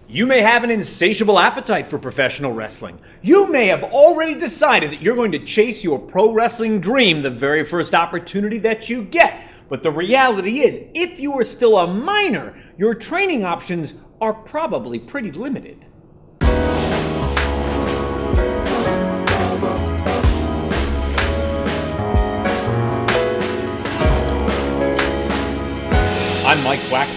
You may have an insatiable appetite for professional wrestling. You may have already decided that you're going to chase your pro wrestling dream the very first opportunity that you get. But the reality is, if you are still a minor, your training options are probably pretty limited. I'm Mike Quack.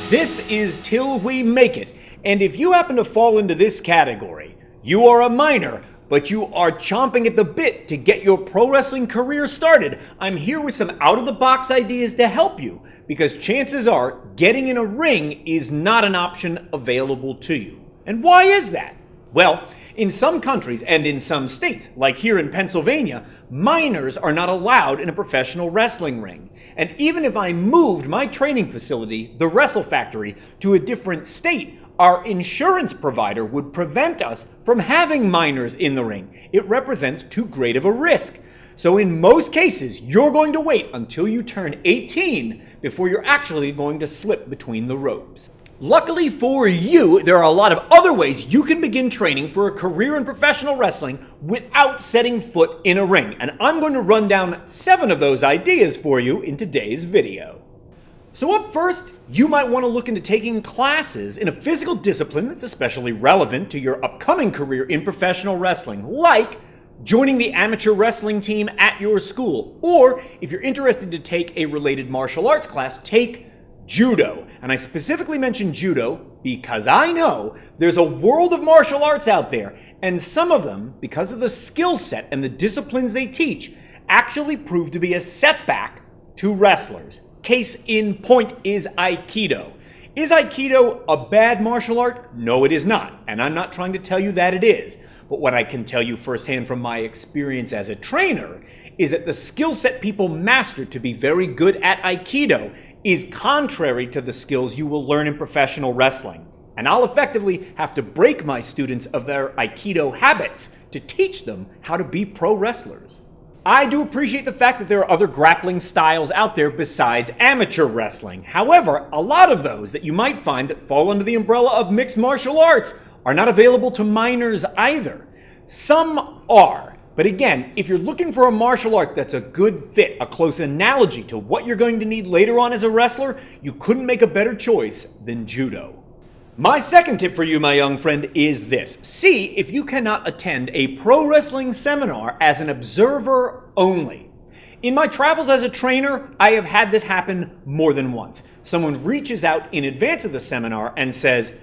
This is Till We Make It. And if you happen to fall into this category, you are a minor, but you are chomping at the bit to get your pro wrestling career started, I'm here with some out-of-the-box ideas to help you, because chances are getting in a ring is not an option available to you. And why is that? Well, in some countries and in some states, like here in Pennsylvania, minors are not allowed in a professional wrestling ring. And even if I moved my training facility, the Wrestle Factory, to a different state, our insurance provider would prevent us from having minors in the ring. It represents too great of a risk. So in most cases, you're going to wait until you turn 18 before you're actually going to slip between the ropes. Luckily for you, there are a lot of other ways you can begin training for a career in professional wrestling without setting foot in a ring. And I'm going to run down 7 of those ideas for you in today's video. So up first, you might want to look into taking classes in a physical discipline that's especially relevant to your upcoming career in professional wrestling, like joining the amateur wrestling team at your school, or if you're interested to take a related martial arts class, take Judo. And I specifically mention Judo because I know there's a world of martial arts out there, and some of them, because of the skill set and the disciplines they teach, actually prove to be a setback to wrestlers. Case in point is Aikido. Is Aikido a bad martial art? No, it is not. And I'm not trying to tell you that it is. But what I can tell you firsthand from my experience as a trainer is that the skill set people master to be very good at Aikido is contrary to the skills you will learn in professional wrestling. And I'll effectively have to break my students of their Aikido habits to teach them how to be pro wrestlers. I do appreciate the fact that there are other grappling styles out there besides amateur wrestling. However, a lot of those that you might find that fall under the umbrella of mixed martial arts are not available to minors either. Some are, but again, if you're looking for a martial art that's a good fit, a close analogy to what you're going to need later on as a wrestler, you couldn't make a better choice than Judo. My second tip for you, my young friend, is this. See if you cannot attend a pro wrestling seminar as an observer only. In my travels as a trainer, I have had this happen more than once. Someone reaches out in advance of the seminar and says,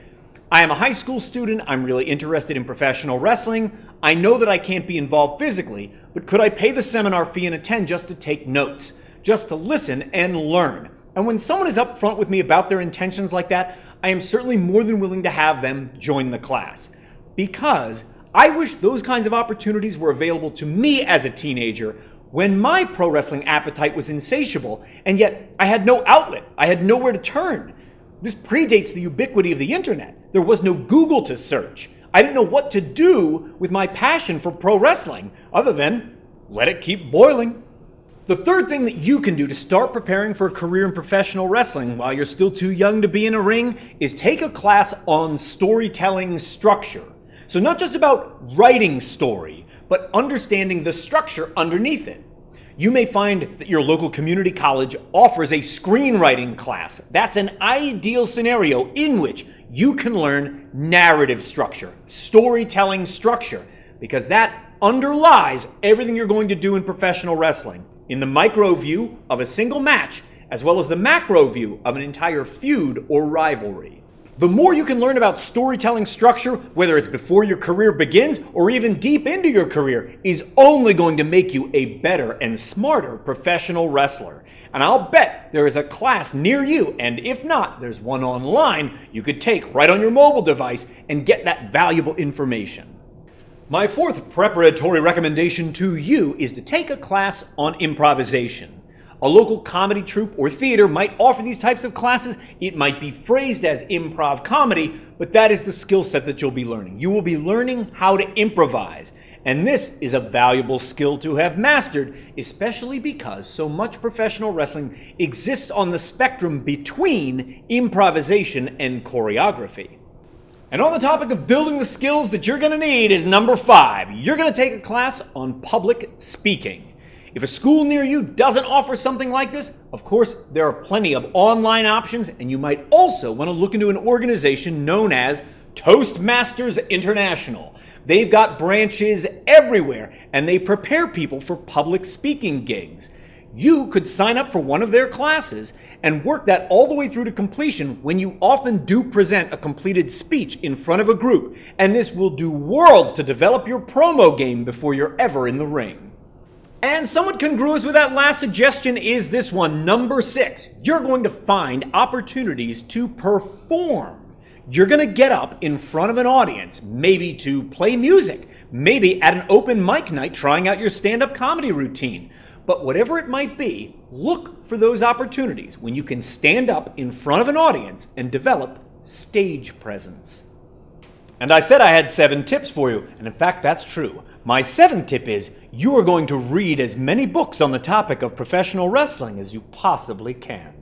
I am a high school student, I'm really interested in professional wrestling, I know that I can't be involved physically, but could I pay the seminar fee and attend just to take notes, just to listen and learn? And when someone is upfront with me about their intentions like that, I am certainly more than willing to have them join the class. Because I wish those kinds of opportunities were available to me as a teenager when my pro wrestling appetite was insatiable, and yet I had no outlet, I had nowhere to turn. This predates the ubiquity of the internet. There was no Google to search. I didn't know what to do with my passion for pro wrestling, other than let it keep boiling. The third thing that you can do to start preparing for a career in professional wrestling while you're still too young to be in a ring is take a class on storytelling structure. So not just about writing story, but understanding the structure underneath it. You may find that your local community college offers a screenwriting class. That's an ideal scenario in which you can learn narrative structure, storytelling structure, because that underlies everything you're going to do in professional wrestling. In the micro view of a single match, as well as the macro view of an entire feud or rivalry. The more you can learn about storytelling structure, whether it's before your career begins or even deep into your career, is only going to make you a better and smarter professional wrestler. And I'll bet there is a class near you, and if not, there's one online you could take right on your mobile device and get that valuable information. My fourth preparatory recommendation to you is to take a class on improvisation. A local comedy troupe or theater might offer these types of classes. It might be phrased as improv comedy, but that is the skill set that you'll be learning. You will be learning how to improvise. And this is a valuable skill to have mastered, especially because so much professional wrestling exists on the spectrum between improvisation and choreography. And on the topic of building the skills that you're going to need is number 5. You're going to take a class on public speaking. If a school near you doesn't offer something like this, of course, there are plenty of online options, and you might also want to look into an organization known as Toastmasters International. They've got branches everywhere, and they prepare people for public speaking gigs. You could sign up for one of their classes and work that all the way through to completion when you often do present a completed speech in front of a group, and this will do worlds to develop your promo game before you're ever in the ring. And somewhat congruous with that last suggestion is this one, number 6. You're going to find opportunities to perform. You're going to get up in front of an audience, maybe to play music, maybe at an open mic night trying out your stand-up comedy routine. But whatever it might be, look for those opportunities when you can stand up in front of an audience and develop stage presence. And I said I had 7 tips for you, and in fact that's true. My 7th tip is you are going to read as many books on the topic of professional wrestling as you possibly can.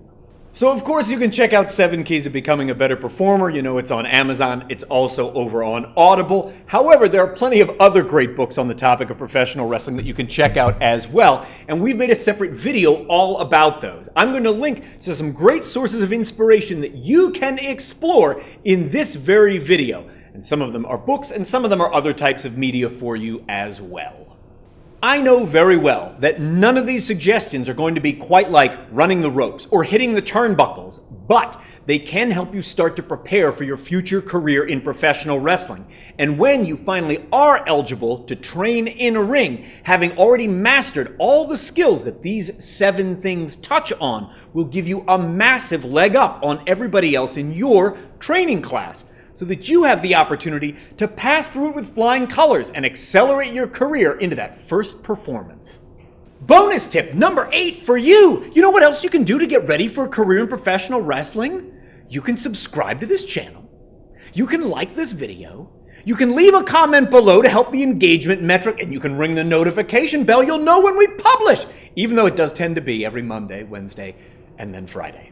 So of course you can check out 7 Keys to Becoming a Better Performer. You know, it's on Amazon. It's also over on Audible. However, there are plenty of other great books on the topic of professional wrestling that you can check out as well. And we've made a separate video all about those. I'm going to link to some great sources of inspiration that you can explore in this very video. And some of them are books and some of them are other types of media for you as well. I know very well that none of these suggestions are going to be quite like running the ropes or hitting the turnbuckles, but they can help you start to prepare for your future career in professional wrestling. And when you finally are eligible to train in a ring, having already mastered all the skills that these 7 things touch on will give you a massive leg up on everybody else in your training class, so that you have the opportunity to pass through it with flying colors and accelerate your career into that first performance. Bonus tip number 8 for you. You know what else you can do to get ready for a career in professional wrestling? You can subscribe to this channel. You can like this video. You can leave a comment below to help the engagement metric, and you can ring the notification bell. You'll know when we publish, even though it does tend to be every Monday, Wednesday, and then Friday.